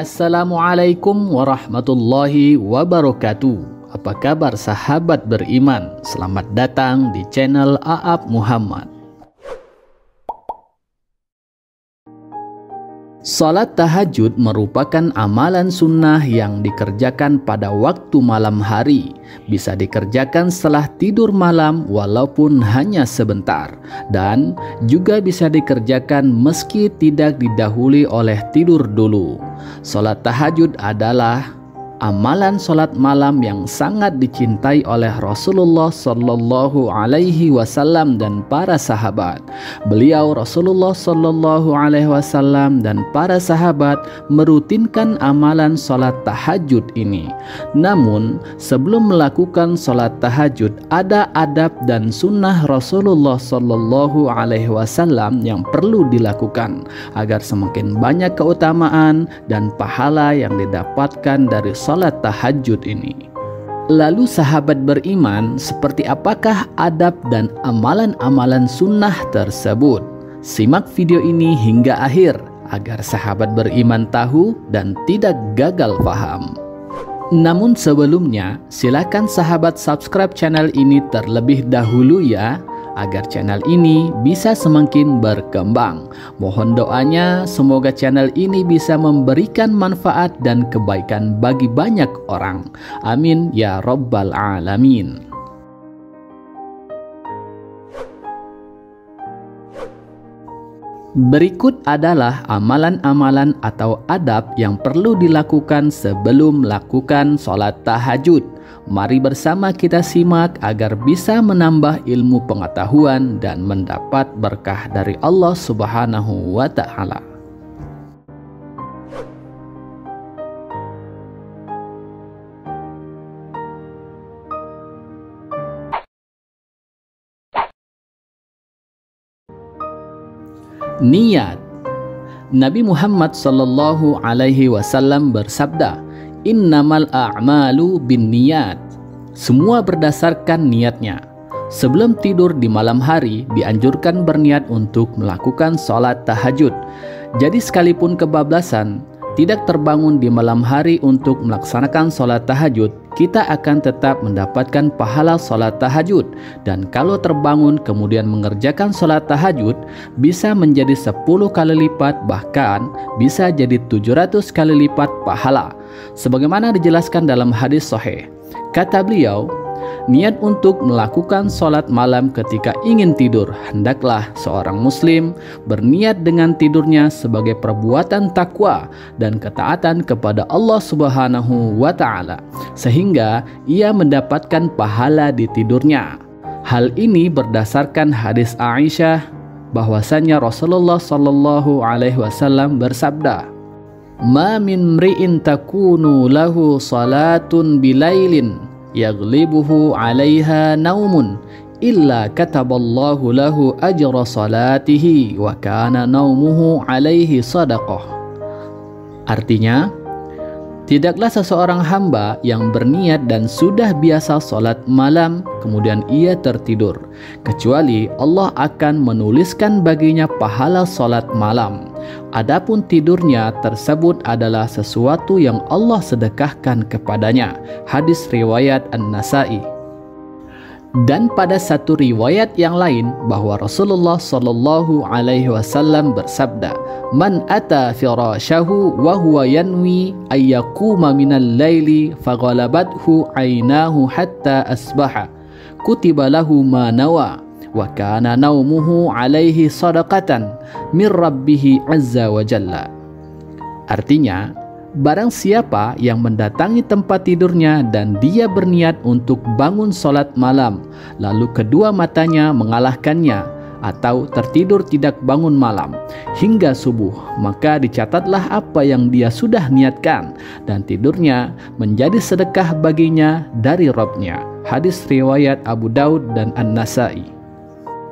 Assalamualaikum warahmatullahi wabarakatuh. Apa kabar sahabat beriman? Selamat datang di channel A'ab Muhammad. Salat tahajud merupakan amalan sunnah yang dikerjakan pada waktu malam hari. Bisa dikerjakan setelah tidur malam walaupun hanya sebentar. Dan juga bisa dikerjakan meski tidak didahului oleh tidur dulu. Salat tahajud adalah amalan salat malam yang sangat dicintai oleh Rasulullah Sallallahu Alaihi Wasallam dan para sahabat. Beliau Rasulullah Sallallahu Alaihi Wasallam dan para sahabat merutinkan amalan salat tahajud ini. Namun sebelum melakukan salat tahajud ada adab dan sunnah Rasulullah Sallallahu Alaihi Wasallam yang perlu dilakukan agar semakin banyak keutamaan dan pahala yang didapatkan dari salat tahajud ini. Lalu sahabat beriman, seperti apakah adab dan amalan-amalan sunnah tersebut? Simak video ini hingga akhir agar sahabat beriman tahu dan tidak gagal paham. Namun sebelumnya, silakan sahabat subscribe channel ini terlebih dahulu ya, agar channel ini bisa semakin berkembang. Mohon doanya semoga channel ini bisa memberikan manfaat dan kebaikan bagi banyak orang. Amin ya rabbal alamin. Berikut adalah amalan-amalan atau adab yang perlu dilakukan sebelum melakukan sholat tahajud. Mari bersama kita simak agar bisa menambah ilmu pengetahuan dan mendapat berkah dari Allah Subhanahu wa Ta'ala. Niat. Nabi Muhammad Sallallahu Alaihi Wasallam bersabda, "Innamal a'malu binniyat." Semua berdasarkan niatnya. Sebelum tidur di malam hari dianjurkan berniat untuk melakukan sholat tahajud. Jadi sekalipun kebablasan, tidak terbangun di malam hari untuk melaksanakan sholat tahajud, kita akan tetap mendapatkan pahala sholat tahajud. Dan kalau terbangun kemudian mengerjakan sholat tahajud, bisa menjadi 10 kali lipat, bahkan bisa jadi 700 kali lipat pahala. Sebagaimana dijelaskan dalam hadis sahih, kata beliau, niat untuk melakukan sholat malam ketika ingin tidur. Hendaklah seorang muslim berniat dengan tidurnya sebagai perbuatan takwa dan ketaatan kepada Allah Subhanahu wa Ta'ala, sehingga ia mendapatkan pahala di tidurnya. Hal ini berdasarkan hadis Aisyah bahwasanya Rasulullah Sallallahu Alaihi Wasallam bersabda, "Ma min mri'in takunu lahu salatun bilailin yaglibuhu 'alaiha naumun illa kataballahu lahu ajra salatihi wa kana naumuhu 'alaihi sadaqah." Artinya, tidaklah seseorang hamba yang berniat dan sudah biasa sholat malam kemudian ia tertidur, kecuali Allah akan menuliskan baginya pahala sholat malam. Adapun tidurnya tersebut adalah sesuatu yang Allah sedekahkan kepadanya. Hadis riwayat An-Nasa'i. Dan pada satu riwayat yang lain bahwa Rasulullah Sallallahu Alaihi Wasallam bersabda, "Man ata firashahu wa huwa yanwi ayyakuma minal laili faghalabathu ainahu hatta asbaha kutiba lahu ma nawa wa kana naumuhu alaihi sadaqatan min rabbihi azza wa jalla." Artinya, barang siapa yang mendatangi tempat tidurnya dan dia berniat untuk bangun sholat malam, lalu kedua matanya mengalahkannya atau tertidur tidak bangun malam hingga subuh, maka dicatatlah apa yang dia sudah niatkan dan tidurnya menjadi sedekah baginya dari Rabb-nya. Hadis riwayat Abu Daud dan An-Nasa'i.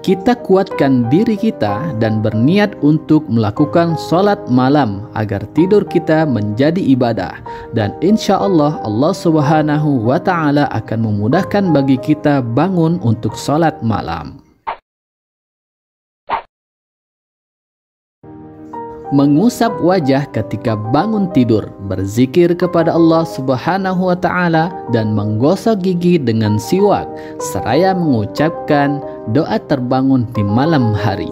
Kita kuatkan diri kita dan berniat untuk melakukan sholat malam agar tidur kita menjadi ibadah, dan insya Allah Allah Subhanahu wa Ta'ala akan memudahkan bagi kita bangun untuk sholat malam. mengusap wajah ketika bangun tidur, berzikir kepada Allah Subhanahu wa Ta'ala, dan menggosok gigi dengan siwak, seraya mengucapkan doa terbangun di malam hari.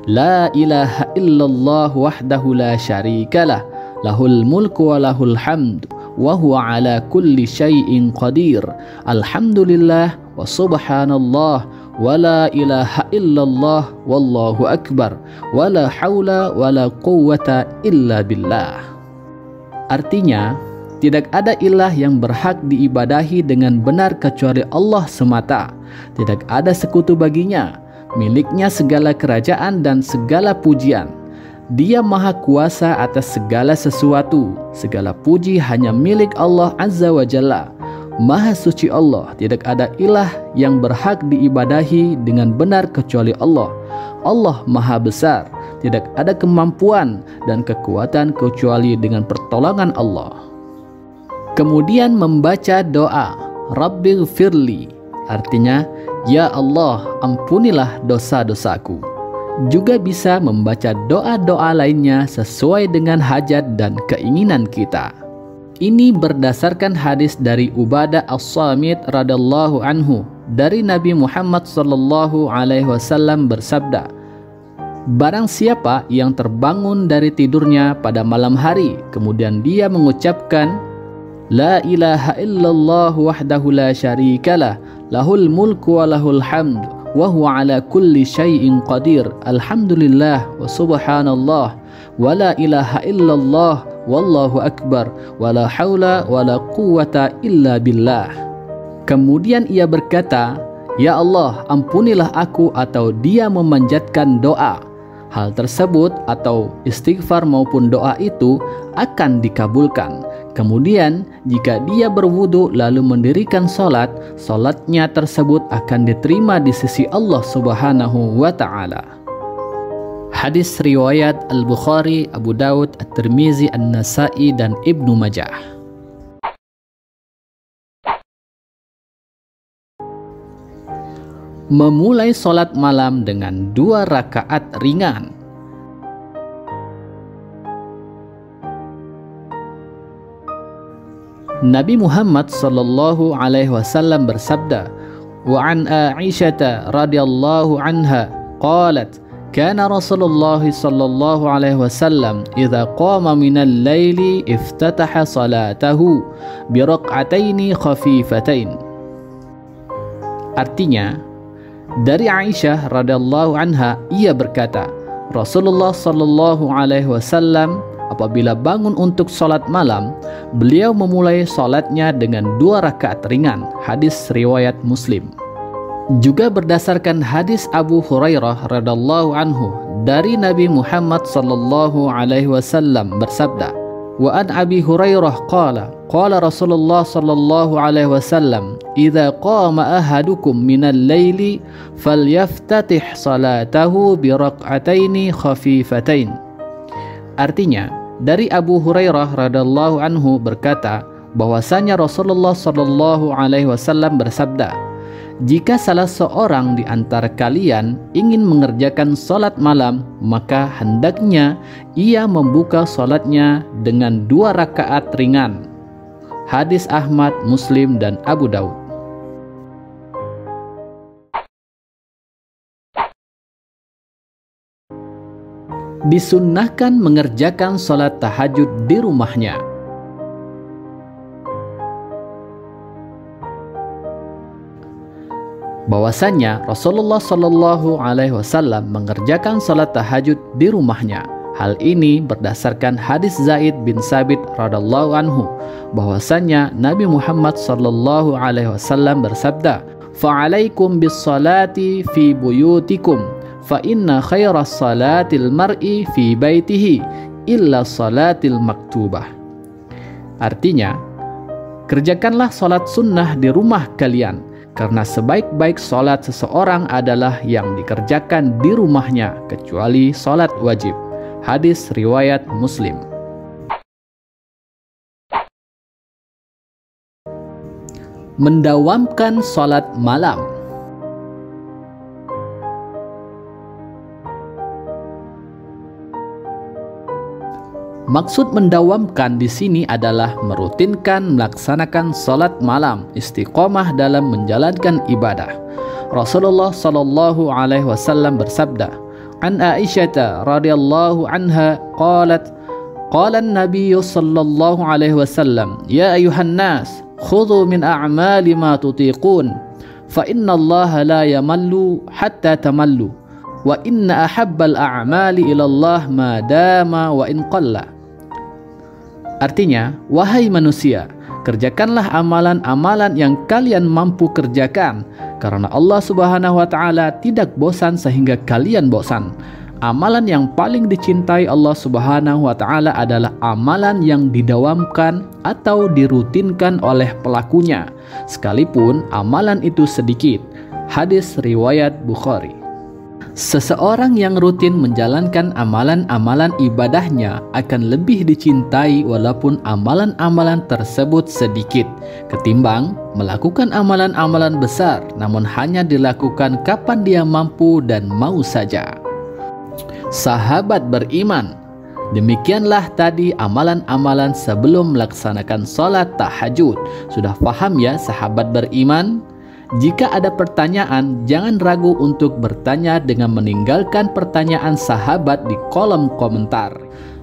La ilaha illallah wahdahu la syarikalah, lahul mulku wa lahul hamdu, wa huwa ala kulli syai'in qadir. Alhamdulillah wa subhanallah wa la ilaha illallah wallahu akbar wa la hawla wa la quwwata illa billah. Artinya, tidak ada ilah yang berhak diibadahi dengan benar kecuali Allah semata. Tidak ada sekutu baginya. Miliknya segala kerajaan dan segala pujian. Dia maha kuasa atas segala sesuatu. Segala puji hanya milik Allah Azza wa Jalla. Maha suci Allah, tidak ada ilah yang berhak diibadahi dengan benar kecuali Allah. Allah maha besar, tidak ada kemampuan dan kekuatan kecuali dengan pertolongan Allah. Kemudian membaca doa Rabbighfirli, artinya, Ya Allah, ampunilah dosa-dosaku. Juga bisa membaca doa-doa lainnya sesuai dengan hajat dan keinginan kita. Ini berdasarkan hadis dari Ubadah As-Samit radhiyallahu anhu dari Nabi Muhammad sallallahu alaihi wasallam bersabda, barang siapa yang terbangun dari tidurnya pada malam hari, kemudian dia mengucapkan La ilaha illallah wahdahu la syarikalah, lahul mulku wa lahul hamdu, wa huwa ala kulli syai'in qadir. Alhamdulillah wa subhanallah wa la ilaha illallah wallahu akbar wa la hawla wa la quwwata illa billah. Kemudian ia berkata, Ya Allah, ampunilah aku, atau dia memanjatkan doa. Hal tersebut atau istighfar maupun doa itu akan dikabulkan. Kemudian jika dia berwudu lalu mendirikan salat, salatnya tersebut akan diterima di sisi Allah Subhanahu wa Ta'ala. Hadis riwayat Al-Bukhari, Abu Daud, At-Tirmizi, An-Nasa'i, dan Ibnu Majah. Memulai salat malam dengan 2 rakaat ringan. Nabi Muhammad sallallahu alaihi wasallam bersabda, wa an Aisyah radhiyallahu anha qalat, kana Rasulullah sallallahu alaihi wasallam idza qama minal laili iftataha salatahu bi raq'ataini khafifatain. Artinya, dari Aisyah radhiyallahu anha, ia berkata, Rasulullah sallallahu alaihi wasallam apabila bangun untuk salat malam, beliau memulai salatnya dengan 2 rakaat ringan. Hadis riwayat Muslim. Juga berdasarkan hadis Abu Hurairah radhiyallahu anhu dari Nabi Muhammad sallallahu alaihi wasallam bersabda, wa an Abi Hurairah qala qala Rasulullah sallallahu alaihi wasallam, idza qama ahadukum minal laili falyaftatih salatahu bi raq'ataini khafifatain. Artinya, dari Abu Hurairah radhiyallahu anhu berkata bahwasanya Rasulullah sallallahu alaihi wasallam bersabda, jika salah seorang di antara kalian ingin mengerjakan salat malam, maka hendaknya ia membuka salatnya dengan 2 rakaat ringan. Hadis Ahmad, Muslim, dan Abu Daud. Disunnahkan mengerjakan salat tahajud di rumahnya. Bahwasanya Rasulullah Shallallahu Alaihi Wasallam mengerjakan salat tahajud di rumahnya. Hal ini berdasarkan hadis Zaid bin Sabit radhiyallahu anhu, bahwasanya Nabi Muhammad Shallallahu Alaihi Wasallam bersabda, "Fa'alaikum bis salati fi buyutikum, fa inna khairas salatil mar'i fi baitihi illa salatil maktubah." Artinya, kerjakanlah salat sunnah di rumah kalian, karena sebaik-baik salat seseorang adalah yang dikerjakan di rumahnya, kecuali salat wajib. Hadis riwayat Muslim. Mendawamkan salat malam. Maksud mendawamkan di sini adalah merutinkan melaksanakan salat malam, istiqomah dalam menjalankan ibadah. Rasulullah sallallahu alaihi wasallam bersabda, "An Aisyah radhiyallahu anha qalat, qala an-nabiy sallallahu alaihi wasallam, ya ayuhan nas, khudhu min a'mali ma tutiqun, fa inna Allah la yamallu hatta tamallu, wa inna ahabbal a'mali ila Allah ma dama wa in qalla." Artinya, wahai manusia, kerjakanlah amalan-amalan yang kalian mampu kerjakan, karena Allah Subhanahu wa Ta'ala tidak bosan sehingga kalian bosan. Amalan yang paling dicintai Allah Subhanahu wa Ta'ala adalah amalan yang didawamkan atau dirutinkan oleh pelakunya, sekalipun amalan itu sedikit. Hadis riwayat Bukhari. Seseorang yang rutin menjalankan amalan-amalan ibadahnya akan lebih dicintai walaupun amalan-amalan tersebut sedikit, ketimbang melakukan amalan-amalan besar namun hanya dilakukan kapan dia mampu dan mau saja. Sahabat beriman, demikianlah tadi amalan-amalan sebelum melaksanakan sholat tahajud. Sudah paham ya sahabat beriman? Jika ada pertanyaan, jangan ragu untuk bertanya dengan meninggalkan pertanyaan sahabat di kolom komentar.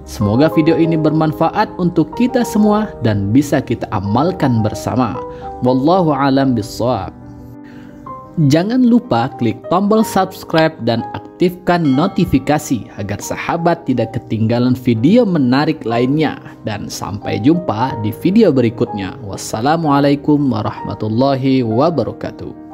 Semoga video ini bermanfaat untuk kita semua dan bisa kita amalkan bersama. Wallahu a'lam bishawab. Jangan lupa klik tombol subscribe dan aktifkan notifikasi agar sahabat tidak ketinggalan video menarik lainnya. Dan sampai jumpa di video berikutnya. Wassalamualaikum warahmatullahi wabarakatuh.